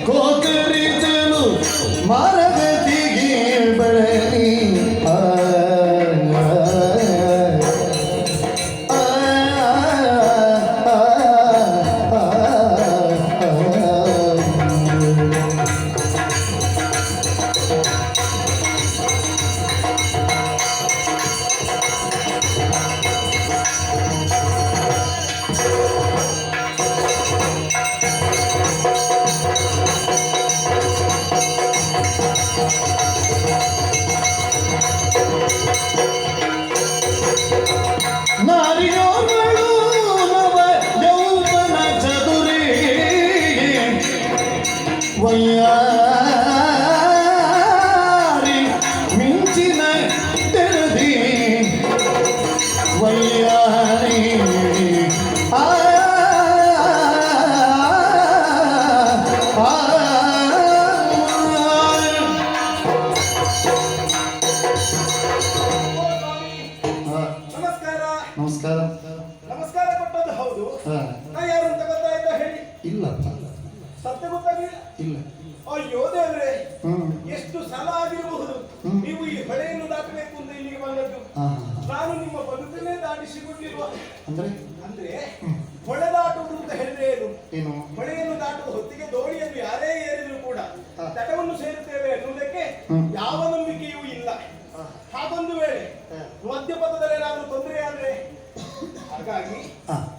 ಕೋಕರಿಸಲು ಮಾರಗತಿಗೆ ಬರಲಿ ವಯ್ಯಾರಿ ಮಿಂಚಿನ ತೆರದಿ ವಯ್ಯಾರಿ ನಮಸ್ಕಾರ. ನಮಸ್ಕಾರ. ನಮಸ್ಕಾರ ಕೊಟ್ಟದ್ದು ಹೌದು. ನಾ ಯಾರು ಅಂತ ಗೊತ್ತಾಯ್ತಾ ಹೇಳಿ? ಇಲ್ಲಪ್ಪ. ಸತ್ಯ ಗೊತ್ತಾಗಲಿಲ್ಲ? ಇಲ್ಲ. ಅಯ್ಯೋ ದೇವ್ರೆ, ಎಷ್ಟು ಸಲ ಆಗಿರಬಹುದು ನೀವು ಈ ಹೊಳೆಯನ್ನು ದಾಟಬೇಕು ಅಂತ ಇಲ್ಲಿಗೆ ಬಂದದ್ದು. ನಾನು ನಿಮ್ಮ ಬದುಕನ್ನೇ ದಾಟಿಸಿಕೊಟ್ಟಿರುವ ಅಂದ್ರೆ ಹೊಳೆ ದಾಟುವುದು ಅಂತ ಹೇಳಿದ್ರೆ ಏನು? ಹೊಳೆಯನ್ನು ದಾಟುವ ಹೊತ್ತಿಗೆ ದೋಣಿಯನ್ನು ಯಾರೇ ಏರಿದ್ರು ಕೂಡ ತಟವನ್ನು ಸೇರುತ್ತೇವೆ ಅನ್ನುವುದಕ್ಕೆ ಯಾವ ನಂಬಿಕೆಯೂ ಇಲ್ಲ. ಹಾಗೊಂದು ವೇಳೆ ಮಧ್ಯಪಥದಲ್ಲಿ ಏನಾದರೂ ತೊಂದರೆ ಆದ್ರೆ, ಹಾಗಾಗಿ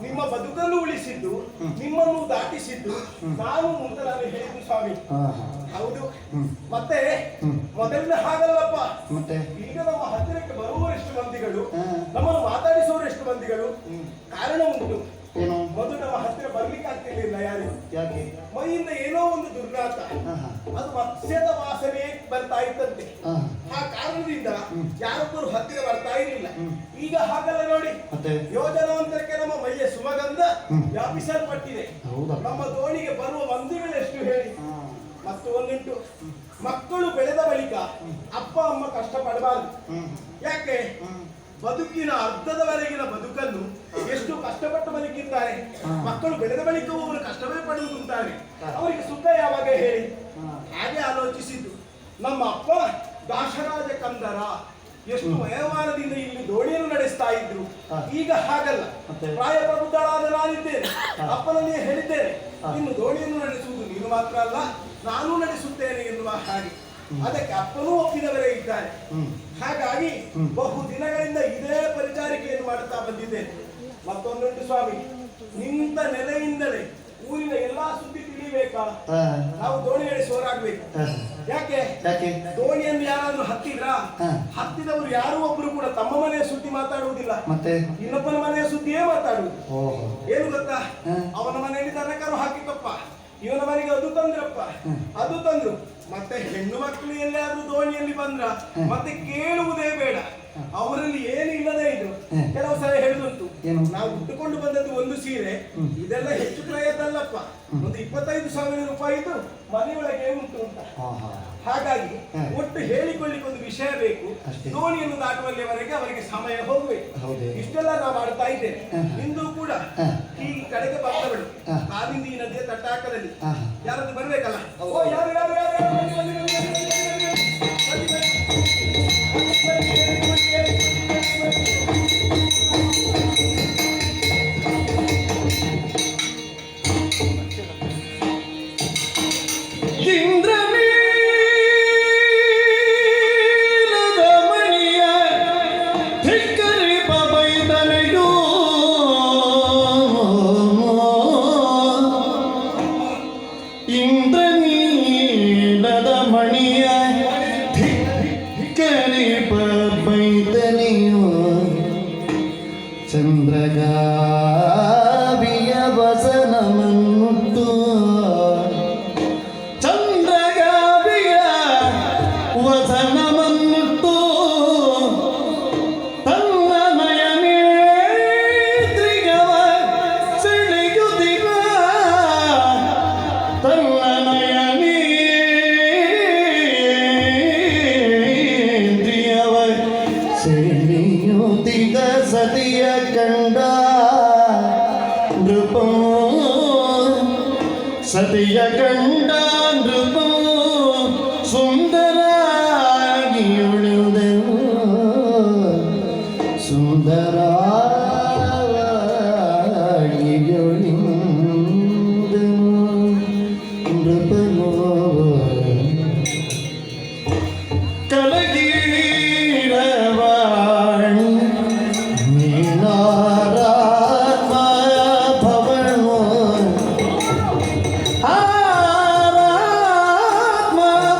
ನಿಮ್ಮ ಬದುಕನ್ನು ಉಳಿಸಿದ್ದು, ನಿಮ್ಮನ್ನು ದಾಟಿಸಿದ್ದು ನಾನು ಅಂತ ನಾನು ಹೇಳಿದ್ದು ಸ್ವಾಮಿ. ಹೌದು. ಮತ್ತೆ ಮೊದಲಿನ ಹಾಗಲ್ಲಪ್ಪ. ಈಗ ನಮ್ಮ ಹತ್ತಿರಕ್ಕೆ ಬರುವವರೆಷ್ಟು ಮಂದಿಗಳು, ನಮ್ಮನ್ನು ಮಾತಾಡಿಸುವವರೆಷ್ಟು ಮಂದಿಗಳು. ಕಾರಣ ಉಂಟು. ಮೊದಲು ನಮ್ಮ ಹತ್ತಿರ ಬರ್ಲಿಕ್ಕೆ ಆಗ್ತಿರ್ಲಿಲ್ಲ. ಯಾಕೆ? ಮೈಯಿಂದ ಏನೋ ಒಂದು ದುರ್ನಾತ, ಅದು ಮತ್ಸ್ಯದ ವಾಸನೆ ಬರ್ತಾ ಇತ್ತಂತೆ. ಆ ಕಾರಣದಿಂದ ಯಾರೊಬ್ಬರು ಹತ್ತಿರ ಬರ್ತಾ ಇರಲಿಲ್ಲ. ಈಗ ಹಾಗಲ್ಲ ನೋಡಿ, ಯೋಜನಾಂತರಕ್ಕೆ ನಮ್ಮ ಮೈಯ ಸುಮಗಂಧ ವ್ಯಾಪಿಸಲ್ಪಟ್ಟಿದೆ. ನಮ್ಮ ದೋಣಿಗೆ ಬರುವ ಮಂದಿಗಳೆಷ್ಟು ಹೇಳಿ. ಮತ್ತು ಒಂದುಂಟು, ಮಕ್ಕಳು ಬೆಳೆದ ಬಳಿಕ ಅಪ್ಪ ಅಮ್ಮ ಕಷ್ಟಪಡಬಾರದು. ಯಾಕೆ? ಬದುಕಿನ ಅರ್ಧದವರೆಗಿನ ಬದುಕನ್ನು ಎಷ್ಟು ಕಷ್ಟಪಟ್ಟು ಬದುಕಿದ್ದಾರೆ. ಮಕ್ಕಳು ಬೆಳೆದ ಬಳಿಕವೂ ಅವರು ಕಷ್ಟವೇ ಪಡುವುದುಂಟಾನೆ. ಅವರಿಗೆ ಸುಖ ಯಾವಾಗ ಹೇಳಿ? ಹಾಗೆ ಆಲೋಚಿಸಿದ್ದು ನಮ್ಮ ಅಪ್ಪ ದಾಶರಾಜ ಕಂದರ ಎಷ್ಟು ವಯಮಾನದಿಂದ ಇಲ್ಲಿ ದೋಣಿಯನ್ನು ನಡೆಸ್ತಾ ಇದ್ರು. ಈಗ ಹಾಗಲ್ಲ. ಪ್ರಾಯ ಪ್ರಬುದ್ಧಳಾದ ನಾನಿದ್ದೇನೆ, ಅಪ್ಪನಲ್ಲಿ ಹೇಳಿದ್ದೇನೆ, ಇನ್ನು ದೋಣಿಯನ್ನು ನಡೆಸುವುದು ನೀನು ಮಾತ್ರ ಅಲ್ಲ, ನಾನು ನಡೆಸುತ್ತೇನೆ ಎನ್ನುವ ಹಾಗೆ. ಅದಕ್ಕೆ ಅಪ್ಪನೂ ಒಪ್ಪಿದವರೇ ಇದ್ದಾರೆ. ಹಾಗಾಗಿ ಬಹು ದಿನಗಳಿಂದ ಇದೇ ಪರಿಚಾರಿಕೆಯನ್ನು ಮಾಡುತ್ತಾ ಬಂದಿದ್ದೇನೆ. ಮತ್ತೊಂದುಂಟು ಸ್ವಾಮಿ, ನಿಂತ ನೆಲೆಯಿಂದಲೇ ಊರಿನ ಎಲ್ಲಾ ಸುದ್ದಿ ತಿಳಿಬೇಕಾ? ನಾವು ದೋಣಿ ನಡೆಸುವವರಾಗ್ಬೇಕು. ಯಾಕೆ? ದೋಣಿಯನ್ನು ಯಾರಾದ್ರೂ ಹತ್ತಿದವರು ಯಾರು ಒಬ್ರು ಕೂಡ ತಮ್ಮ ಮನೆಯ ಸುದ್ದಿ ಮಾತಾಡುವುದಿಲ್ಲ, ಇನ್ನೊಬ್ಬನ ಮನೆಯ ಸುದ್ದಿಯೇ ಮಾತಾಡುವುದು. ಏನು ಗೊತ್ತಾ? ಅವನ ಮನೆಯಲ್ಲಿ ದನಕರು ಹಾಕಿಕಪ್ಪ, ಇವನ ಮನೆಗೆ ಅದು ತಂದ್ರಪ್ಪ, ಅದು ತಂದ್ರು. ಮತ್ತೆ ಹೆಣ್ಣು ಮಕ್ಕಳು ಎಲ್ಲಾದ್ರೂ ದೋಣಿಯಲ್ಲಿ ಬಂದ್ರ ಮತ್ತೆ ಕೇಳುವುದೇ ಬೇಡ. ಅವರಲ್ಲಿ ಏನು ಇಲ್ಲದೆ ಇದ್ರು. ಕೆಲವು ಸಲ ಹೇಳುದುಂಟು, ನಾವು ಉಟ್ಟುಕೊಂಡು ಬಂದದ್ದು ಒಂದು ಸೀರೆ, ಇದೆಲ್ಲ ಹೆಚ್ಚು ಕ್ರಯದಲ್ಲಪ್ಪ, ಒಂದು 25,000 ರೂಪಾಯಿದು ಮನೆಯೊಳಗೆ ಉಂಟು ಅಂತ. ಹಾಗಾಗಿ ಒಟ್ಟು ಹೇಳಿಕೊಳ್ಳಿಕ್ಕೆ ಒಂದು ವಿಷಯ ಬೇಕು. ದೋಣಿಯನ್ನು ದಾಟುವಲ್ಲಿವರೆಗೆ ಅವರಿಗೆ ಸಮಯ ಹೋಗ್ಬೇಕು. ಇಷ್ಟೆಲ್ಲ ನಾವು ಮಾಡ್ತಾ ಇದ್ದೇನೆ. ಇಂದು ಕೂಡ ಈ ಕಡೆಗೆ ಬರ್ತವಳು ಕಾಲಿಂದಿ ನದಿಯ ತಟಾಕದಲ್ಲಿ ಯಾರದ್ದು ಬರ್ಬೇಕಲ್ಲ. ಯಾರು ಯಾರು ಯಾರು ಚಂದ್ರಗಾವಿಯ ವಸನಮನ್ನುಟ್ಟು ಚಂದ್ರಗಾವಿಯ ವಸನಮನ್ನುಟ್ಟು ತನ್ನ ನಯನೇತ್ರಿಗವ ಸೆಳೆಯುತ್ತಿಗ ತನ್ನ ನಯನೇಂದ್ರಿಯವ ಸೆಳೆಯುತ್ತಿಗ ಸತಿಯ ಕಂಡ ಕಂಡಾಂದ್ರೂ ಸುಂದರಾಗಿ ಉಳಿದೆವು ಸುಂದರಾಗಿ ಉಳಿದೆವು ನೃಪನೋ ಕಲಗೀರವಾಣಿ ನೀನಾರಾತ್ಮ ಭವನು ಆರಾತ್ಮ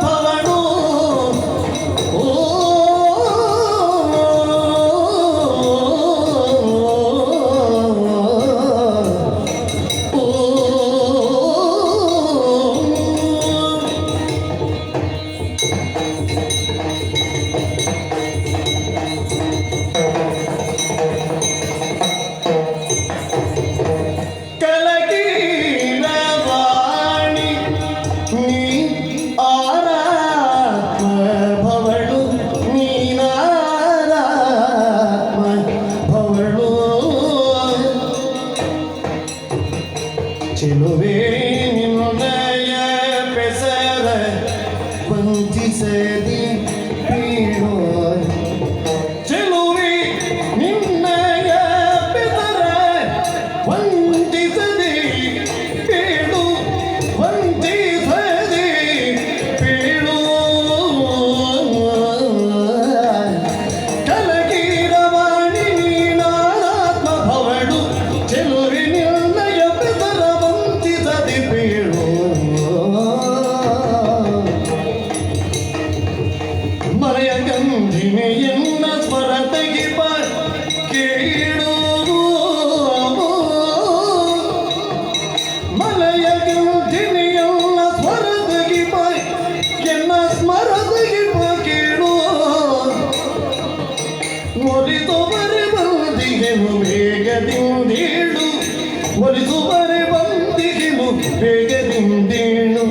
ಭವನು ಓ ಕಲಗೀರವಾಣಿ ನೀ ಆರಾತ್ಮ ಭವಳು ನೀನಾರಾತ್ಮ ಭವಳು ಚೆಲುವೆ ನಿನ್ನಯ ಪೆಸರ ವಂಚಿಸದಿ ಬೀಳೋ ಚೆಲುವೆ ನಿನ್ನಯ ಪೆಸರ ವಂಚಿಸದಿ ಬೀಳು ವಂಚಿಸದಿ ಬೀಳು ಕಲಗೀರವಾಣಿ ನೀನಾತ್ಮ ಭವಳು ಚೆಲುವೆ ನಿನ್ನಯ ಪೆಸರ ವಂಚಿಸದಿ ಬೀಳು ಮರೆಯ ಗಂಧಿನಿಯನ್ನ ಸ್ಮರತೆಗೆ ಕೇಳು ಮಲಯ ಗಂಧಿನಿಯನ್ನ ಸ್ಮರತೆಗೆ ಎನ್ನ ಸ್ಮರತೆಗೆ ಕೇಳು ಒಲಿಸುವರೆ ಬಂದಿಗೆನು ಬೇಗದಿಂದೇಳು ಒಲಿಸುವರೆ ಬಂದಿಗೆನು ಬೇಗದಿಂದೇಳು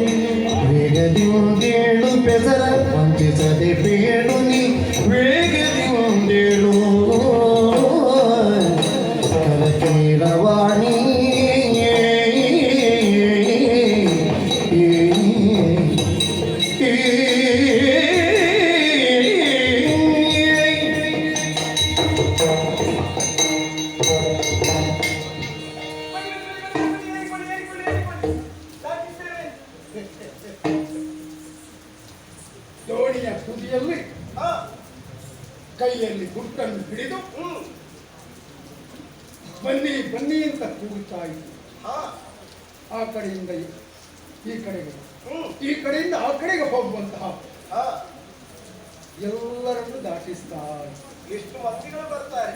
ಬೇಗದಿಂದೇಳು ಪೆಸರ ವಂಚಿಸದೆ ಬೇಡು ನೀ ಬೇಗದಿಂದೇಳು ಕಲಕೀರವಾಣಿ ದೋಣಿಯ ತುದಿಯಲ್ಲಿ ಹಾ ಕೈಯಲ್ಲಿ ಗುಟ್ಟನ್ನು ಹಿಡಿದು ಬನ್ನಿ ಬನ್ನಿ ಅಂತ ಕೂಗುತ್ತಾ ಇತ್ತು. ಹಾ ಆ ಕಡೆಯಿಂದ ಈ ಕಡೆಗೆ, ಹ್ಮ್ ಈ ಕಡೆಯಿಂದ ಆ ಕಡೆಗೆ ಹೋಗುವಂತಹ ಹಾ ಎಲ್ಲರನ್ನು ದಾಟಿಸ್ತಾ ಇತ್ತು. ಎಷ್ಟು ಮಂದಿಗಳು ಬರ್ತಾರೆ.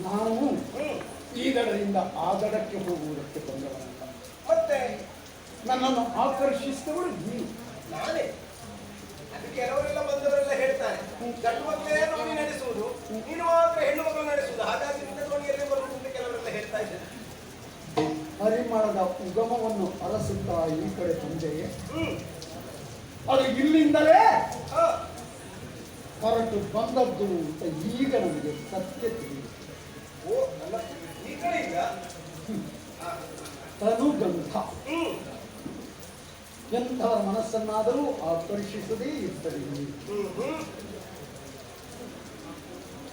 ನಾವು ಹ್ಮ್ ಈ ದಡದಿಂದ ಆ ದಡಕ್ಕೆ ಹೋಗುವುದಕ್ಕೆ ಬಂದವನಲ್ಲ. ಮತ್ತೆ ನನ್ನನ್ನು ಆಕರ್ಷಿಸಿದವಳು ನೀನು. ನಾನೇ ಅದು ಕೆಲವರೆಲ್ಲ ಬಂದವರೆಲ್ಲ ಹೇಳ್ತಾರೆ ಗಂಡು ಮಕ್ಕಳೇ ದೋಣಿ ನಡೆಸುವುದು, ನೀನು ಮಾತ್ರ ಹೆಣ್ಣು ಮಕ್ಕಳು ನಡೆಸುವುದು, ಹಾಗಾಗಿ ನಿನ್ನ ದೋಣಿಯಲ್ಲಿ ಬರುವುದು ಅಂತ ಕೆಲವರೆಲ್ಲ ಹೇಳ್ತಾ ಇದ್ದಾರೆ. ಪರಿಮಳದ ಉಗಮವನ್ನು ಅರಸುತ್ತಾ ಈ ಕಡೆ ತಂದೆ ಹ್ಮ್ ಅದು ಇಲ್ಲಿಂದಲೇ ಹಾ ಹೊರಟು ಬಂದದ್ದು ಅಂತ ಈಗ ನನಗೆ ಸತ್ಯ ತಿಳಿಯಿತು. ಓ ನನ್ನ ಈ ಕಡೆಯಿಂದ ತನುಗಂಧ ಹ್ಮ್ ಎಂಥವರ ಮನಸ್ಸನ್ನಾದರೂ ಆಕರ್ಷಿಸದೇ ಇದ್ದರೆ ಹ್ಮ್ ಹ್ಮ್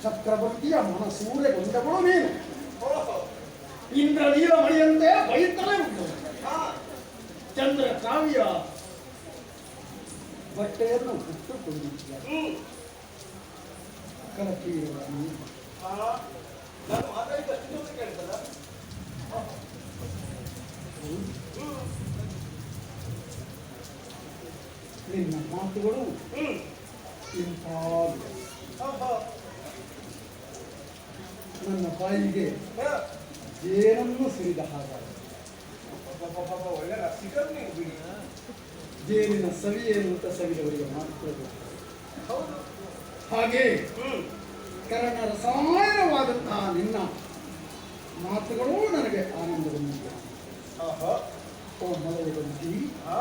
ಚಕ್ರವರ್ತಿಯ ಮನಸೂರೆಗೊಂಡವಳು ನೀನು. ಓಹೋ ಇಂದ್ರ ನೀಲಮಣಿಯಂತೆ ಬೈತಲೇ ಉಂಟು. ಹಾ ಚಂದ್ರ ಕಾವ್ಯ ಬಟ್ಟೆಯನ್ನು ಹುಟ್ಟುಕೊಂಡಿದ್ದ ಹ್ಮ್ ಕಲಕೀರುವ ನೀನು. ಹಾ ನಾನು ಮಾತಾಡಿದಷ್ಟು ಜೋರ ಕೇಳ್ತದ. ನಿನ್ನ ಮಾತುಗಳು ಹ್ಮ್ ಇಂಪಾದ ಆಹಾ ನನ್ನ ಬಾಯಿಗೆ ಹಾ ಜೇನನ್ನು ಸುರಿದ ಹಾಗಾಗಿ ಒಳ್ಳೆ ರಸಿಕರು ನೀವು ಬಿಡಿ. ಜೇನಿನ ಸವಿಯೇನು ಅಂತ ಸವಿದವರಿಗೆ ಮಾತ್ರ ಗೊತ್ತು. ಹೌದು ಹಾಗೆ ಹ್ಮ್ ಕರ್ಣ ರಸಾಯನವಾದಂತಹ ನಿನ್ನ ಮಾತುಗಳು ನನಗೆ ಆನಂದವನ್ನು ಆಹಾ ಮಲಗಂತಿ ಹಾ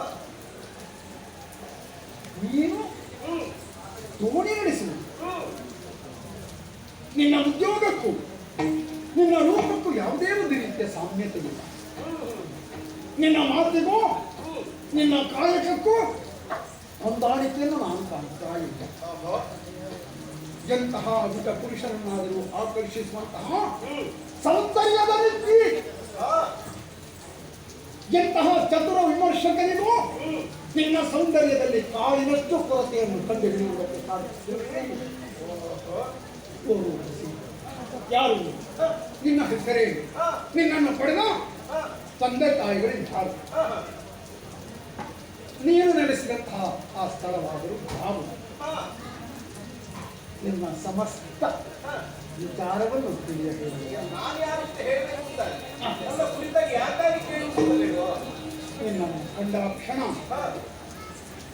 ನೀನು ಹ್ಮ್ ದೋಣಿ ನಡೆಸುವುದು ಹ್ಮ್ ನಿನ್ನ ಉದ್ಯೋಗಕ್ಕೂ ನಿನ್ನ ರೂಪಕ್ಕೂ ಯಾವುದೇ ಒಂದು ರೀತಿಯ ಸಾಮ್ಯತೆ ಇಲ್ಲ. ನಿನ್ನ ಮಾತಿಗೂ ನಿನ್ನ ಕಾಯಕಕ್ಕೂ ಹೊಂದಾಣಿಕೆಯನ್ನು ನಾನು ಕಾಣ್ತಾ ಇಲ್ಲ. ಎಂತಹ ಅಧಿಕ ಪುರುಷರನ್ನಾದರೂ ಆಕರ್ಷಿಸುವಂತಹ ಸೌಂದರ್ಯದ ರೀತಿ ಎಂತಹ ಚತುರ ವಿಮರ್ಶಕನಿಗೂ ನಿನ್ನ ಸೌಂದರ್ಯದಲ್ಲಿ ಕಾಳಿನಷ್ಟು ಕೊರತೆಯನ್ನು ಕಂಡುಹಿಡಿಯುವುದಕ್ಕೆ ಸಾಧ್ಯತೆ. ಯಾರು ನಿನ್ನ ಹೆಸರೇನು? ನಿನ್ನನ್ನು ಪಡೆದ ತಂದೆ ತಾಯಿಗಳಿದ್ದಾರೆ. ನೀನು ನೆಲೆಸಿದಂತಹ ಆ ಸ್ಥಳವಾದರೂ ಯಾವುದು? ನಿನ್ನ ಸಮಸ್ತ ವಿಚಾರವನ್ನು ತಿಳಿಯಬೇಕು. ನಾನು ಯಾರು ಅಂತ ಹೇಳಬೇಕು ಅಂತ ನನ್ನ ಕುರಿತಾಗಿ ಯಾಕಾಗಿ ಕೇಳುವುದಿಲ್ಲವೋ? ನಿನ್ನನ್ನು ಕಂಡ ಕ್ಷಣ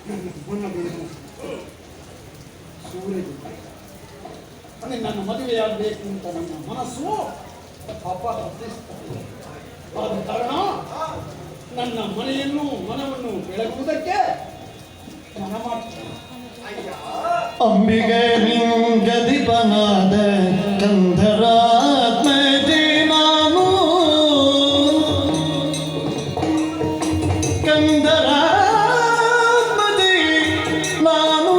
ನನ್ನ ಮನವೇನು ಸೂರ್ಯದಿಂದ ನಿನ್ನನ್ನು ಮದುವೆಯಾಗಬೇಕು ಅಂತ ನನ್ನ ಮನಸ್ಸು ಅಪಹರಿಸುತ್ತದೆ. ಆದ ಕಾರಣ ನನ್ನ ಮನವನ್ನು ಬೆಳಗುವುದಕ್ಕೆ ಮನ ಮಾಡ್ತೇನೆ. ಅಂಬಿಗೆ ನಿಂಗದಿಪನಾದ ಕಂಧರಾತ್ಮಜೆ ನಾನು ಕಂಧರಾತ್ಮಜೆ ನಾನು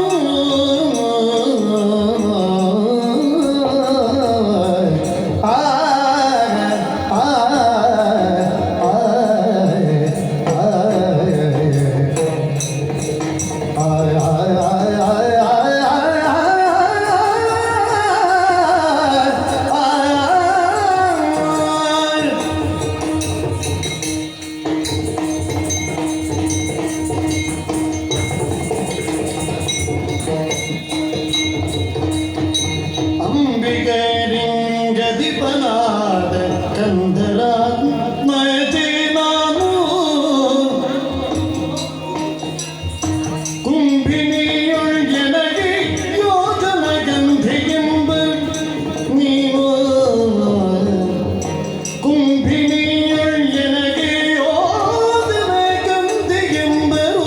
ಅಂಬಿಗರಿಂಗದಿಪನಾದ ಕಂಧರಾತ್ಮಜೆ ನಾನು ಕುಂಭಿನಿಯೊಳಗೆ ಯೋಜನ ಗಂಧೆಯೆಂಬ ನೀನು ಕುಂಭಿನಿಯೊಳಗೆ ಯೋಜನ ಗಂಧೆಯೆಂಬರು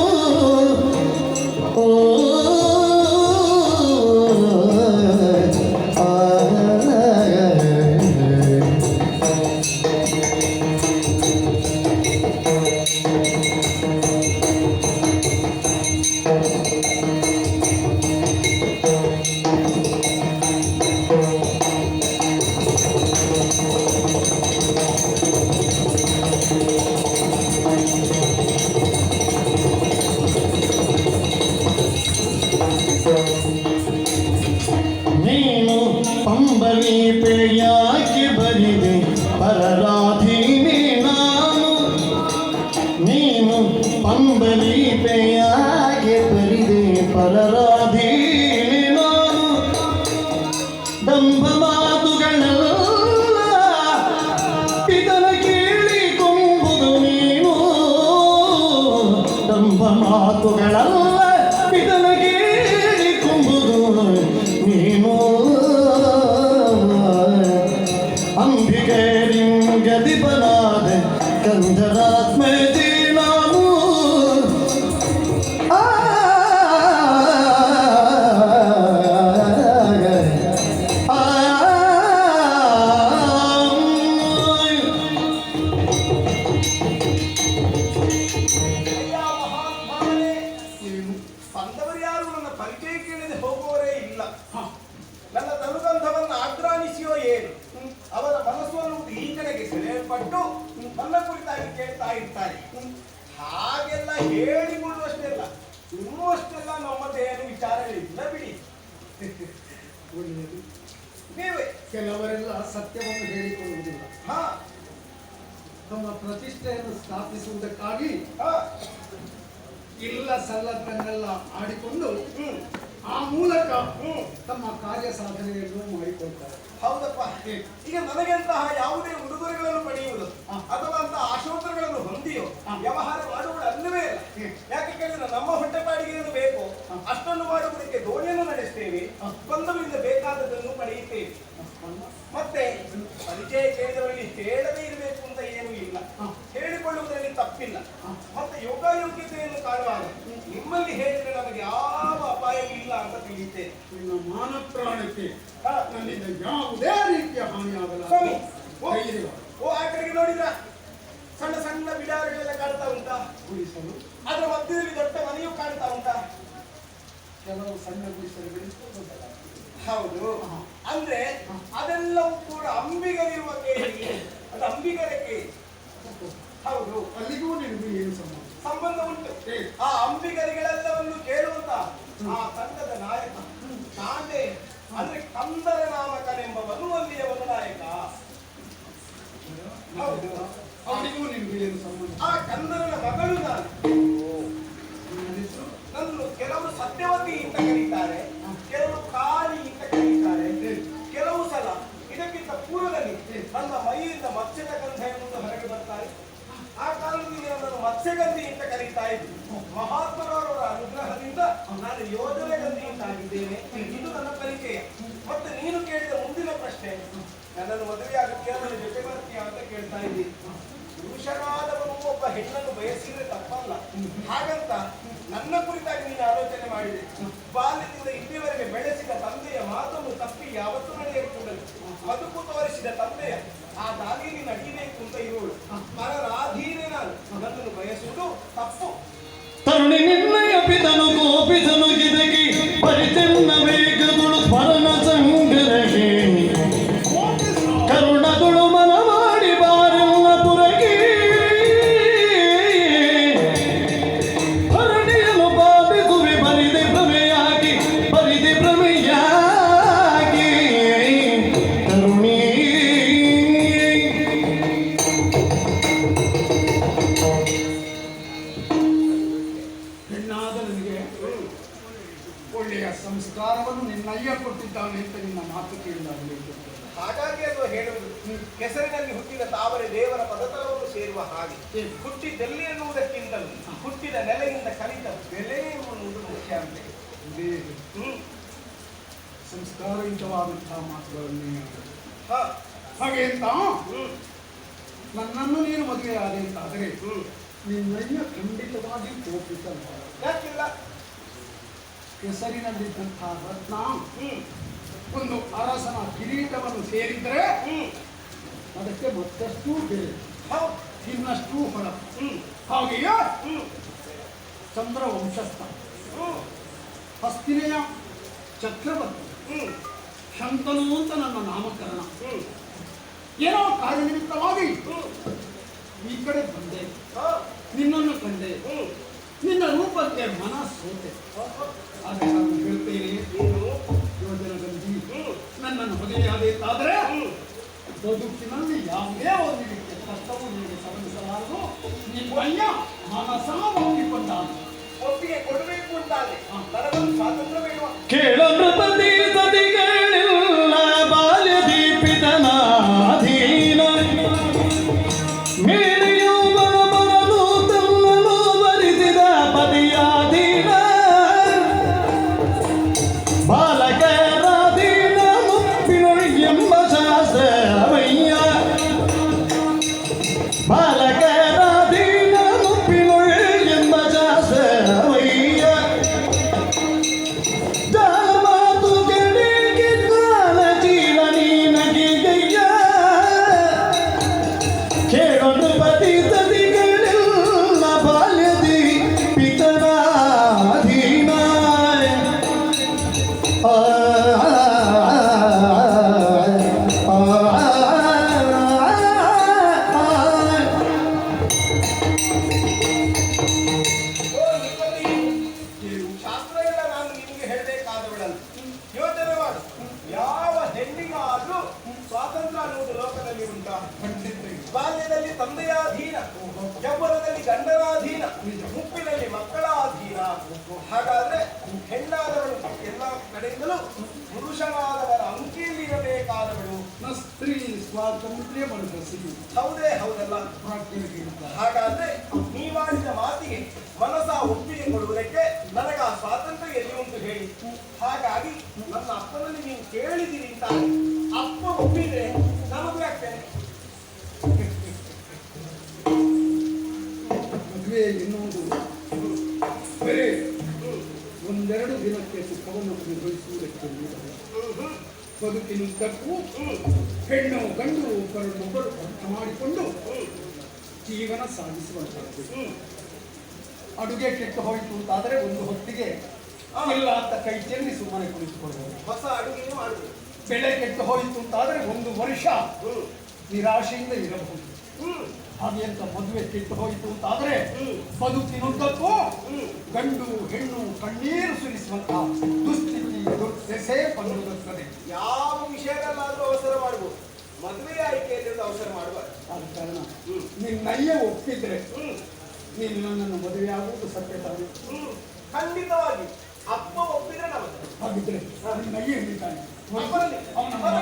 ನೀನು ಪಂಬಲೀಪೆಯಾಕೆ ಬರಿದೆ ಪರರಾಧೀನೆ ನಾನು ನೀನು ಪಂಬಲೀಪೆಯಾಗೆ ಬರಿದೆ ಪರರಾಧೀನೆ ನಾನು ದಂಭ ಮಾತುಗಳೆಲ್ಲ ಇದನ ಕೇಳಿಕೊಂಬುದು ನೀನು ದಂಭ ಮಾತುಗಳೆಲ್ಲ ಇದನ ಕೇಳಿಕೊಂಬುದು ನೀನು ಅಂಬಿಗರಿಂಗದಿಪನಾದ ಕಂಧರಾತ್ಮಜೆ ನಾನು ಬಂದವರು ಯಾರು ನನ್ನ ಪರಿಚಯ ಕೇಳದೆ ಹೋಗುವವರೇ ಇಲ್ಲ. ನನ್ನ ತನುಗಂಧವನ್ನು ಆಗ್ರಾಣಿಸಿಯೋ ಏನು ಅವರ ಮನಸ್ಸನ್ನು ಈ ಕಡೆಗೆ ಸೆಳೆಯಲ್ಪಟ್ಟು ನನ್ನ ಕುರಿತಾಗಿ ಕೇಳ್ತಾ ಇರ್ತಾರೆ. ಹಾಗೆಲ್ಲ ಹೇಳಿಕೊಳ್ಳುವಷ್ಟೆಲ್ಲ ಇನ್ನುವಷ್ಟೆಲ್ಲ ನಮ್ಮದೇನು ವಿಚಾರಗಳಿಲ್ಲ ಬಿಡಿ. ಒಳ್ಳೆಯದು. ನೀವೇ ಕೆಲವರೆಲ್ಲ ಸತ್ಯವನ್ನು ಹೇಳಿಕೊಳ್ಳುವುದಿಲ್ಲ. ಹಾ ತಮ್ಮ ಪ್ರತಿಷ್ಠೆಯನ್ನು ಸ್ಥಾಪಿಸುವುದಕ್ಕಾಗಿ ಹಾ ಇಲ್ಲ ಸಲ್ಲದ್ದನ್ನೆಲ್ಲ ಆಡಿಕೊಂಡು ಆ ಮೂಲಕ ತಮ್ಮ ಕಾರ್ಯ ಸಾಧನೆಯನ್ನು ಮಾಡಿಕೊಳ್ತಾರೆ. ಹೌದಪ್ಪ. ಈಗ ನನಗೆಂತಹ ಯಾವುದೇ ಉಡುಗೊರೆಗಳನ್ನು ಪಡೆಯುವುದು ಅಥವಾ ಅಂತ ಆಶೋತ್ತರಗಳನ್ನು ಹೊಂದಿಯೋ ವ್ಯವಹಾರ ಮಾಡುವುದು ಅಲ್ಲವೇ ಇಲ್ಲ. ಯಾಕೆ ಕೇಳಿದ್ರೆ ನಮ್ಮ ಹೊಟ್ಟೆಪಾಡಿಗೆ ಏನು ಬೇಕು ಅಷ್ಟನ್ನು ಮಾಡುವುದಕ್ಕೆ ದೋಣಿಯನ್ನು ನಡೆಸ್ತೇವೆ, ಬಂದವರಿಂದ ಬೇಕಾದದನ್ನು ಪಡೆಯುತ್ತೇವೆ. ಮತ್ತೆ ಪರಿಚಯ ಕೇಳಿದವರಲ್ಲಿ ಹೇಳದೇ ಇರಬೇಕು ಅಂತ ಏನೂ ಇಲ್ಲ, ಹೇಳಿಕೊಳ್ಳುವುದರಲ್ಲಿ ತಪ್ಪಿಲ್ಲ. ಮತ್ತೆ ಯೋಗಾಯೋಗ್ಯತೆಯನ್ನು ಕಾಣುವಾಗ ನಿಮ್ಮಲ್ಲಿ ಹೇಳಿದ್ರೆ ನಮಗೆ ಯಾವ ಅಪಾಯವೂ ಇಲ್ಲ ಅಂತ ತಿಳಿಯುತ್ತೇನೆ. ನಿನ್ನ ಮಾನ ಪ್ರಾಣಕ್ಕೆ ನನ್ನಿಂದ ಯಾವುದೇ ರೀತಿಯ ಹಾನಿಯಾಗಲ್ಲ. ಸ್ವಾಮಿ, ಓ ಆ ಕಡೆಗೆ ನೋಡಿದ್ರ ಸಣ್ಣ ಸಣ್ಣ ಬಿಡಾರಗಳೆಲ್ಲ ಕಾಣ್ತಾ ಉಂಟಾ? ಗುಡಿಸಲು ಅದರ ಮಧ್ಯದಲ್ಲಿ ದೊಡ್ಡ ಮನೆಯೂ ಕಾಣ್ತಾ ಉಂಟಾ? ಕೆಲವು ಸಣ್ಣ ಗುಡಿಸಲುಗಳಿಗೂ ದೊಡ್ಡದಾಗ್ತದೆ. ಹೌದು. ಅಂದ್ರೆ ಅದೆಲ್ಲವೂ ಕೂಡ ಅಂಬಿಗರಿರುವ ಕೇಳಿ, ಅದು ಅಂಬಿಗರ ಕೇಳಿ. ಹೌದು, ಅಲ್ಲಿಗೂ ನಿನಗೂ ಏನು ಸಂಬಂಧ? ಸಂಬಂಧ ಉಂಟು. ಆ ಅಂಬಿಗರಿಗಳೆಲ್ಲವನ್ನು ಕೇಳುವಂತ ಆ ತಂಡದ ನಾಯಕ ನಾನೇ, ಅಂದ್ರೆ ಕಂದರ ನಾಮಕನೆಂಬವನು ಅಲ್ಲಿಯವನು ನಾಯಕ. ಹೌದು, ಅವನಿಗೂ ನಿನಗೂ ಏನು ಸಂಬಂಧ? ಆ ಕಂದರನ ಮಗಳು ನಾನು. ನಿನ್ನ ಹೆಸರು? ನನ್ನನ್ನು ಕೆಲವರು ಸತ್ಯವತಿ ಅಂತ ಕರೀತಾರೆ, ಕೆಲವರು ಕಾಳಿ ಅಂತ ಕರೀತಾರೆ, ಕೆಲವು ಸಲ ಇದಕ್ಕಿಂತ ಪೂರ್ವದಲ್ಲಿ ನನ್ನ ಮೈಯಿಂದ ಮತ್ಸ್ಯದ ಗಂಧ ಎನ್ನುವುದು ಹೊರಗೆ ಬರ್ತಾರೆ. ಆ ಕಾಲದಲ್ಲಿ ನನ್ನನ್ನು ಮತ್ಸ್ಯಗಂಧಿ ಅಂತ ಕರೀತಾ ಇದ್ರು. ಮಹಾತ್ಮರವರ ಅನುಗ್ರಹದಿಂದ ನಾನು ಯೋಜನೆ ಗಂಧಿ ಅಂತಾಗಿದ್ದೇನೆ. ಇದು ನನ್ನ ಪರಿಚಯ. ಮತ್ತೆ ನೀನು ಕೇಳಿದ ಮುಂದಿನ ಪ್ರಶ್ನೆ, ನನ್ನನ್ನು ಮದುವೆಯಾಗಕ್ಕೆ ನನ್ನ ಜೊತೆ ಬರ್ತೀಯಾ ಅಂತ ಕೇಳ್ತಾ ಇದ್ದೀನಿ. ಪುರುಷನಾದವನು ಒಬ್ಬ ಹೆಣ್ಣನ್ನು ಬಯಸಿದ್ರೆ ತಪ್ಪಲ್ಲ. ಹಾಗಂತ ನನ್ನ ಕುರಿತಾಗಿ ನೀನು ಆಲೋಚನೆ ಮಾಡಿದೆ. ಬಾಲ್ಯದಿಂದ ಇಲ್ಲಿವರೆಗೆ ಬೆಳೆಸಿದ ತಂದೆಯ ಮಾತನ್ನು ತಪ್ಪಿ ಯಾವತ್ತೂ ನಡೆಯಕೂಡದು. ಬದುಕು ತೋರಿಸಿದ ತಂದೆಯ ಆ ದಾರಿಯಲ್ಲಿ ನಡೀಬೇಕು ಅಂತ ಇರುವಳು. ಪರರಾಧೀನೆ ನಾನು. ನನ್ನನ್ನು ಬಯಸುವುದು ತಪ್ಪು. ತರುಣಿ ನಿರ್ಣಯ ಪಿತನು ಕೋಪಿಸನು ಗಿದಗಿ ಪರಿಚನ್ನ ವೇಗದುಳು ಸ್ಮರಣ ಸಂಗರಗೆ ಕರುಣದುಳು ಮನ ಮಾಡಿ ಬಾರಲ್ಲ ಪುರಗಿ ಹರಣಿಯಲು ಬಾಧಿಸುವೆ ಬರಿದೆ ಭ್ರಮೆಯಾಗಿ ತರುಣಿ ಹೆಣ್ಣಾದ ನನಗೆ ಒಳ್ಳೆಯ ಸಂಸ್ಕಾರವನ್ನು ನಿನ್ನಯ್ಯ ಕೊಟ್ಟಿದ್ದಾನೆ ಅಂತ ನಿನ್ನ ಮಾತು ಕೇಳಿದಾಗ ಹಾಗಾಗಿ ಅದು ಹೇಳುವುದು, ಕೆಸರಿನಲ್ಲಿ ಹುಟ್ಟಿದ ತಾವರೆ ದೇವರ ಪದತಲವನ್ನು ಸೇರುವ ಹಾಗೆ. ಹುಟ್ಟಿದಲ್ಲಿ ಎನ್ನುವುದಕ್ಕಿಂತಲೂ ಹುಟ್ಟಿದ ನೆಲೆಯಿಂದ ಕಲಿತ ಬೆಲೆ ಎನ್ನುವುದು ಮುಖ್ಯ ಅಂತ. ಸಂಸ್ಕಾರಯುತವಾದಂತಹ ಮಾತುಗಳನ್ನೇ ಹಾ, ಹಾಗೆ ಅಂತ ನನ್ನನ್ನು ನೀನು ಮದುವೆ ಆದೆ ಅಂತ ಆದರೆ ನಿನ್ನಯ್ಯ ಖಂಡಿತವಾಗಿ ಕೋಪಿಸಲ್ಲ. ಯಾಕಿಲ್ಲ? ಕೆಸರಿನಲ್ಲಿದ್ದಂತಹ ರತ್ನ ಒಂದು ಅರಸನ ಕಿರೀಟವನ್ನು ಸೇರಿದರೆ ಅದಕ್ಕೆ ಮತ್ತಷ್ಟು ಬೆಲೆ, ಹೌದು. ಇನ್ನಷ್ಟು ಹೊಳ. ಹಾಗೆಯೇ ಚಂದ್ರ ವಂಶಸ್ಥ ಹಸ್ತಿನೆಯ ಚಕ್ರವರ್ತಿ ಶಂತನು ಅಂತ ನನ್ನ ನಾಮಕರಣ. ಏನೋ ಕಾರ್ಯನಿಮಿತ್ತವಾಗಿ ಈ ಕಡೆ ಬಂದೆ, ನಿನ್ನನ್ನು ಕಂಡೆ, ನಿನ್ನ ರೂಪಕ್ಕೆ ಮನ ಸೋತೆ. ಆದರೆ ನಾನು ಹೇಳ್ತೇನೆ, ಯೋಜನ ಗಂಧಿ ನನ್ನನ್ನು ಮದುವೆಯಾದೇತಾದರೆ ಬದುಕಿನಲ್ಲಿ ಯಾವುದೇ ಒಂದು ರೀತಿಯ ಕಷ್ಟವೂ ನಿನಗೆ ಸಂಭವಿಸಲಾರದು. ನಿಮ್ಮಯ್ಯ ಮನಸ ಒಪ್ಪಿಕೊಂಡಾನು. ಒಪ್ಪಿಗೆ ಕೊಡಬೇಕು ಅಂತಾದ್ರೆ ನನಗೊಂದು ಸ್ವಾತಂತ್ರ್ಯ ಬೇಡ. ಕೇಳ ನೃಪತಿ ಸತಿಗಳಿಲ್ಲ ಬಾಲ್ಯ ದೀಪಿತನಾಧೀನ ಮೇಲೆಯೂ ಬರಬರಲು ತನ್ನನ್ನು ವರಿಸಿದ ಪದಿಯಾಧೀನ ಬಾಲಕರಾಧೀನ ಮುಪ್ಪಿನೊಳ್ ಎಂಬ ಶಾಸ್ತ್ರ ಅವಯ್ಯ ಬಾಲಕರಾಧೀನ ಮುಪ್ಪಿನೊಳ್ ಎಂಬ ಶಾಸ್ತ್ರ ಅವಯ್ಯ ಮಾತು ಕೆಡಿಗೆ ಜ್ಞಾನ ಜೀವ ನೀನಗಿಗಯ್ಯ ಕೇಳೊಂದು ಪತಿ ಸತಿಗಳೆಲ್ಲ ಬಾಲ್ಯದಿ ಪಿತನಾಧೀನ ಶಾಸ್ತ್ರ ಎಲ್ಲ ನಾನು ನಿಮಗೆ ಹೇಳಬೇಕಾದವಳಲ್ಲ. ಯೋಚನೆ ಮಾಡು, ಯಾವ ಹೆಣ್ಣಿಗಾದ್ರೂ ಸ್ವಾತಂತ್ರ್ಯ ಅನ್ನುವುದು ಲೋಕದಲ್ಲಿ ಉಂಟಾ? ಬಾಲ್ಯದಲ್ಲಿ ತಂದೆಯ ಅಧೀನ, ಯೌವನದಲ್ಲಿ ಗಂಡನ ಅಧೀನ, ಮುಪ್ಪಿನಲ್ಲಿ ಮಕ್ಕಳ ಅಧೀನ. ಹಾಗಾದ್ರೆ ಹೆಣ್ಣಾದವಳು ಎಲ್ಲ ಕಡೆಯಿಂದಲೂ ಪುರುಷನಾದವರ ಅಂಕಿಯಲ್ಲಿ ಇರಬೇಕಾದವಳು. ಸ್ತ್ರೀ ಸ್ವಾತಂತ್ರ್ಯ ಮನಸ್ಸಿ ಹೌದೇ ಹೌದಲ್ಲ? ಹಾಗಾದ್ರೆ ನೀ ಮಾಡಿದ ಮಾತಿಗೆ ಮನಸ ಒಪ್ಪಿಗೆ ಕೊಡುವುದಕ್ಕೆ ನನಗ ಆ ಸ್ವಾತಂತ್ರ್ಯ ಎಲ್ಲಿ ಉಂಟು ಹೇಳಿ. ಹಾಗಾಗಿ ನನ್ನ ಅಪ್ಪನಲ್ಲಿ ನೀವು ಕೇಳಿದಿರಿ ಅಂತ ಅಪ್ಪ ಒಪ್ಪಿದ್ರೆ ನಮಗೂ ಆಗ್ತೇನೆ. ಮದುವೆ ಎನ್ನುವುದು ಬರೀ ಒಂದೆರಡು ದಿನಕ್ಕೆ ಸುಖವನ್ನು ನಿರ್ವಹಿಸುವುದಕ್ಕೆ ಬದುಕಿನುದ್ದಕ್ಕೂ ಹೆಣ್ಣು ಗಂಡು ಒಬ್ಬರನ್ನೊಬ್ಬರು ಅರ್ಥ ಮಾಡಿಕೊಂಡು ಜೀವನ ಸಾಗಿಸುವಂತದ್ದು. ಹ್ಮ್. ಅಡುಗೆ ಕೆಟ್ಟು ಹೋಯಿತು ಅಂತಾದರೆ ಒಂದು ಹೊತ್ತಿಗೆ ಇಲ್ಲ ಅಂತ ಕೈ ಚೆಲ್ಲಿ ಸುಮ್ಮನೆ ಕುಳಿತುಕೊಳ್ಳಬಹುದು. ಹೊಸ ಅಡುಗೆಯೂ ಮಾಡುದು. ಬೆಳೆ ಕೆಟ್ಟು ಹೋಯಿತು ಅಂತಾದರೆ ಒಂದು ವರ್ಷ ಹ್ಮ್. ನಿರಾಶೆಯಿಂದ ಇರಬಹುದು. ಹ್ಮ್. ಹಾಗೆ ಅಂತ ಮದುವೆ ಕೆಟ್ಟು ಹೋಯಿತು ಅಂತಾದರೆ ಹ್ಮ್. ಬದುಕಿನುದ್ದಕ್ಕೂ ಹ್ಮ್. ಗಂಡು ಹೆಣ್ಣು ಕಣ್ಣೀರು ಸುರಿಸುವಂತಹ ದುಸ್ಥಿತಿ ದುರ್ದೆಸೆ ಬಂದಿರುತ್ತದೆ. ಯಾವ ವಿಷಯದಲ್ಲಾದ್ರೂ ಅವಸರ ಮಾಡ್ಬೋದು, ಮದುವೆ ಆಯ್ಕೆಯಲ್ಲಿ ಅವಸರ ಮಾಡಬಾರ್ದು. ಆದ ಕಾರಣ ಹ್ಮ್. ನಿನ್ನಯ್ಯ ಒಪ್ಪಿದ್ರೆ ಹ್ಮ್. ನೀನು ನನ್ನನ್ನು ಮದುವೆ ಆಗುವುದು ಸತ್ಯ ತಾನೆ. ಹ್ಮ್. ಖಂಡಿತವಾಗಿ ಅಪ್ಪ ಒಪ್ಪಿದ್ರೆ ನಮಗೆ ಹಾಗಿದ್ರೆ ನಿನ್ನಯ್ಯ ಹೇಳಿದ್ದಾನೆ ಅಪ್ಪನಲ್ಲಿ ಅವನ ಅವನ